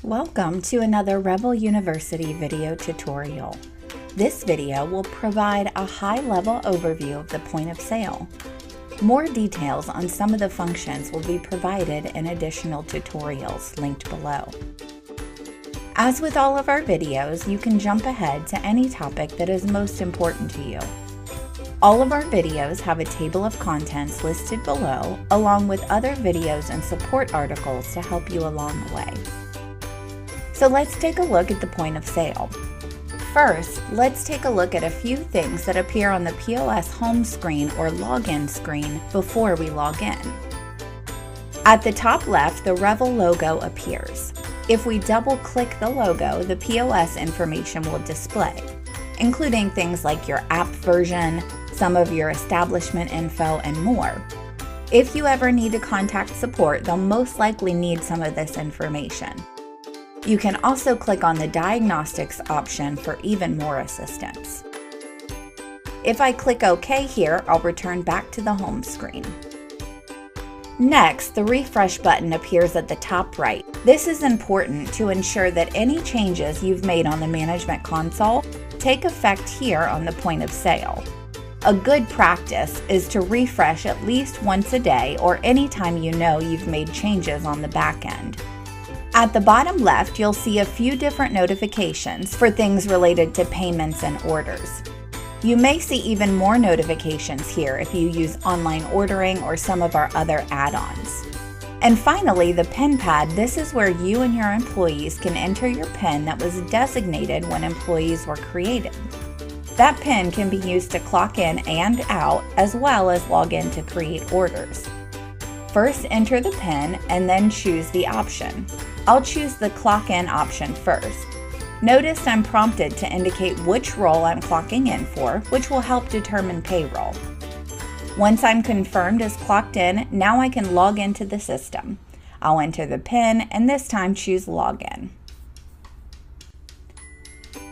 Welcome to another Revel University video tutorial. This video will provide a high-level overview of the point of sale. More details on some of the functions will be provided in additional tutorials linked below. As with all of our videos, you can jump ahead to any topic that is most important to you. All of our videos have a table of contents listed below, along with other videos and support articles to help you along the way. So let's take a look at the point of sale. First, let's take a look at a few things that appear on the POS home screen or login screen before we log in. At the top left, the Revel logo appears. If we double-click the logo, the POS information will display, including things like your app version, some of your establishment info, and more. If you ever need to contact support, they'll most likely need some of this information. You can also click on the diagnostics option for even more assistance. If I click OK here, I'll return back to the home screen. Next, the refresh button appears at the top right. This is important to ensure that any changes you've made on the management console take effect here on the point of sale. A good practice is to refresh at least once a day or anytime you know you've made changes on the back end. At the bottom left, you'll see a few different notifications for things related to payments and orders. You may see even more notifications here if you use online ordering or some of our other add-ons. And finally, the PIN pad. This is where you and your employees can enter your PIN that was designated when employees were created. That PIN can be used to clock in and out, as well as log in to create orders. First, enter the PIN and then choose the option. I'll choose the clock in option first. Notice I'm prompted to indicate which role I'm clocking in for, which will help determine payroll. Once I'm confirmed as clocked in, now I can log into the system. I'll enter the PIN and this time choose Login.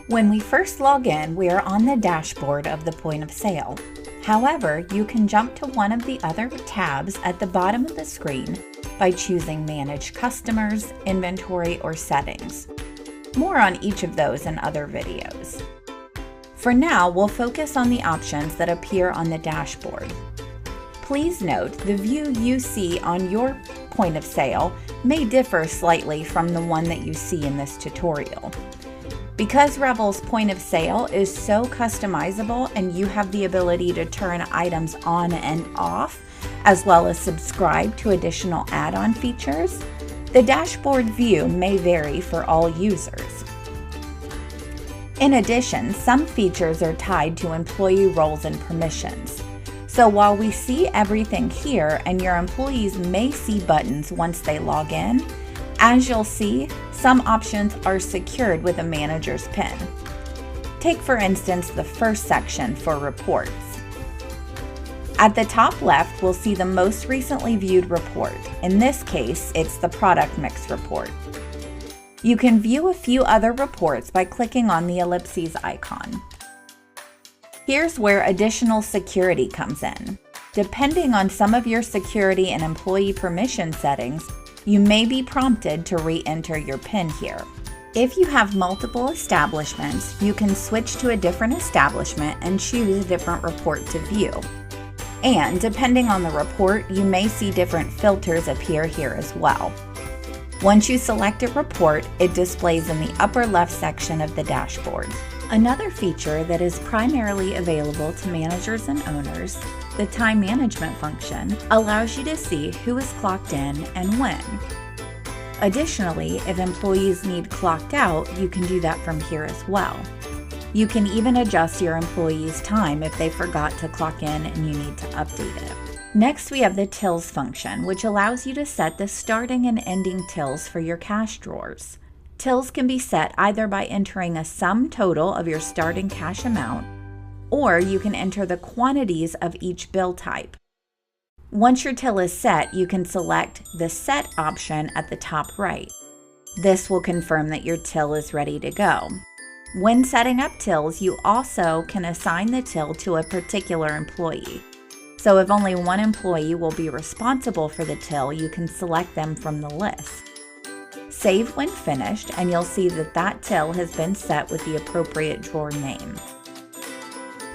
When we first log in, we are on the dashboard of the point of sale. However, you can jump to one of the other tabs at the bottom of the screen by choosing Manage Customers, Inventory, or Settings. More on each of those in other videos. For now, we'll focus on the options that appear on the dashboard. Please note, the view you see on your point of sale may differ slightly from the one that you see in this tutorial. Because Revel's point of sale is so customizable and you have the ability to turn items on and off, as well as subscribe to additional add-on features, the dashboard view may vary for all users. In addition, some features are tied to employee roles and permissions. So while we see everything here and your employees may see buttons once they log in, as you'll see, some options are secured with a manager's PIN. Take for instance the first section for reports. At the top left, we'll see the most recently viewed report. In this case, it's the product mix report. You can view a few other reports by clicking on the ellipses icon. Here's where additional security comes in. Depending on some of your security and employee permission settings, you may be prompted to re-enter your PIN here. If you have multiple establishments, you can switch to a different establishment and choose a different report to view. And depending on the report, you may see different filters appear here as well. Once you select a report, it displays in the upper left section of the dashboard. Another feature that is primarily available to managers and owners, the time management function, allows you to see who is clocked in and when. Additionally, if employees need clocked out, you can do that from here as well. You can even adjust your employees' time if they forgot to clock in and you need to update it. Next, we have the tills function, which allows you to set the starting and ending tills for your cash drawers. Tills can be set either by entering a sum total of your starting cash amount, or you can enter the quantities of each bill type. Once your till is set, you can select the Set option at the top right. This will confirm that your till is ready to go. When setting up tills, you also can assign the till to a particular employee. So if only one employee will be responsible for the till, you can select them from the list. Save when finished, and you'll see that till has been set with the appropriate drawer name.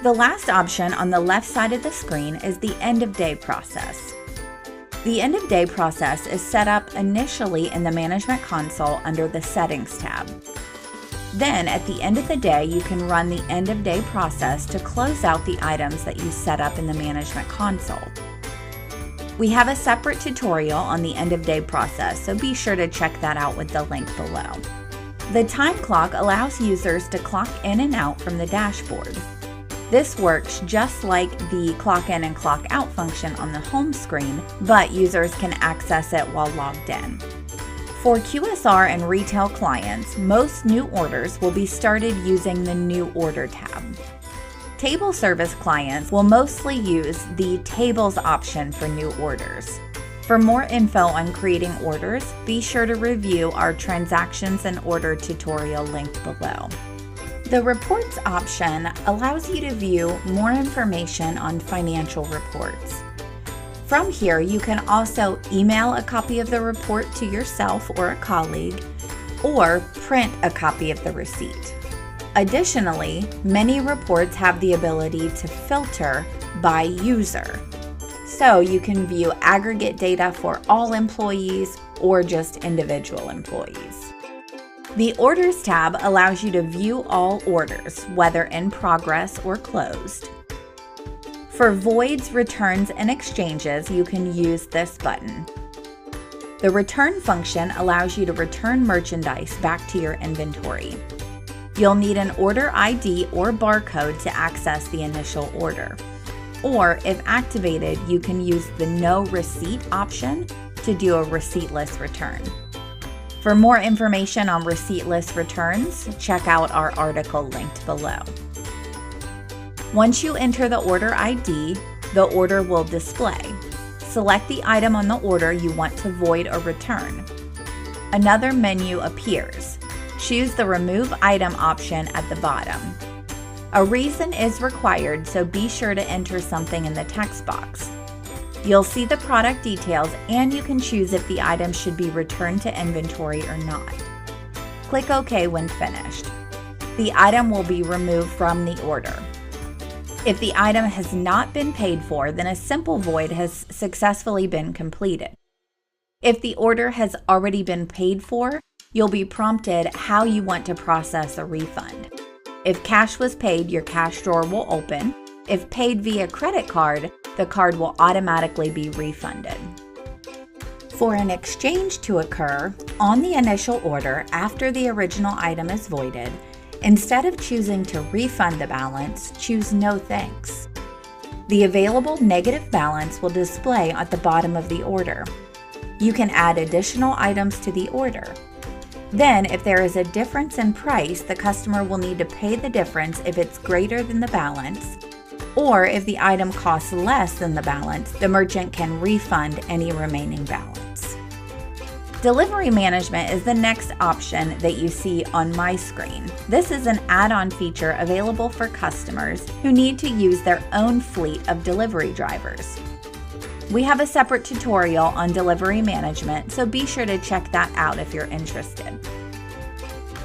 The last option on the left side of the screen is the end of day process. The end of day process is set up initially in the Management Console under the Settings tab. Then at the end of the day, you can run the end of day process to close out the items that you set up in the Management Console. We have a separate tutorial on the end of day process, so be sure to check that out with the link below. The time clock allows users to clock in and out from the dashboard. This works just like the clock in and clock out function on the home screen, but users can access it while logged in. For QSR and retail clients, most new orders will be started using the New Order tab. Table service clients will mostly use the Tables option for new orders. For more info on creating orders, be sure to review our Transactions and Order tutorial linked below. The Reports option allows you to view more information on financial reports. From here, you can also email a copy of the report to yourself or a colleague, or print a copy of the receipt. Additionally, many reports have the ability to filter by user, so you can view aggregate data for all employees or just individual employees. The Orders tab allows you to view all orders, whether in progress or closed. For voids, returns, and exchanges, you can use this button. The Return function allows you to return merchandise back to your inventory. You'll need an order ID or barcode to access the initial order. Or, if activated, you can use the No Receipt option to do a receiptless return. For more information on receiptless returns, check out our article linked below. Once you enter the order ID, the order will display. Select the item on the order you want to void or return. Another menu appears. Choose the Remove Item option at the bottom. A reason is required, so be sure to enter something in the text box. You'll see the product details, and you can choose if the item should be returned to inventory or not. Click OK when finished. The item will be removed from the order. If the item has not been paid for, then a simple void has successfully been completed. If the order has already been paid for, you'll be prompted how you want to process a refund. If cash was paid, your cash drawer will open. If paid via credit card, the card will automatically be refunded. For an exchange to occur on the initial order after the original item is voided, instead of choosing to refund the balance, choose No Thanks. The available negative balance will display at the bottom of the order. You can add additional items to the order. Then, if there is a difference in price, the customer will need to pay the difference if it's greater than the balance, or if the item costs less than the balance, the merchant can refund any remaining balance. Delivery management is the next option that you see on my screen. This is an add-on feature available for customers who need to use their own fleet of delivery drivers. We have a separate tutorial on delivery management, so be sure to check that out if you're interested.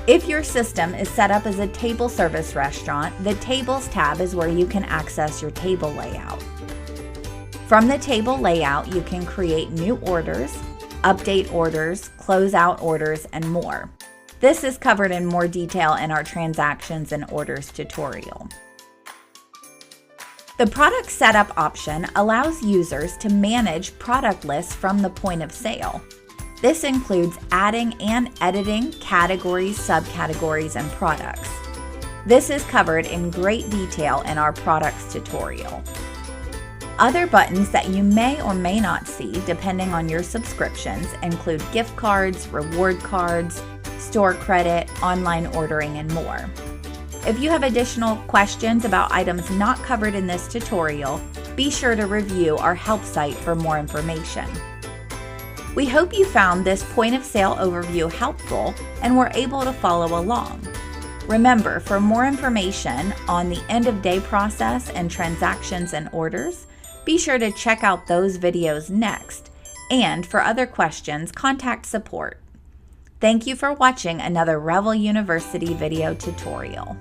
If your system is set up as a table service restaurant, the Tables tab is where you can access your table layout. From the table layout, you can create new orders, update orders, close out orders, and more. This is covered in more detail in our Transactions and Orders tutorial. The Product Setup option allows users to manage product lists from the point of sale. This includes adding and editing categories, subcategories, and products. This is covered in great detail in our Products tutorial. Other buttons that you may or may not see, depending on your subscriptions, include gift cards, reward cards, store credit, online ordering, and more. If you have additional questions about items not covered in this tutorial, be sure to review our help site for more information. We hope you found this point of sale overview helpful and were able to follow along. Remember, for more information on the end of day process and Transactions and Orders, be sure to check out those videos next. And for other questions, contact support. Thank you for watching another Revel University video tutorial.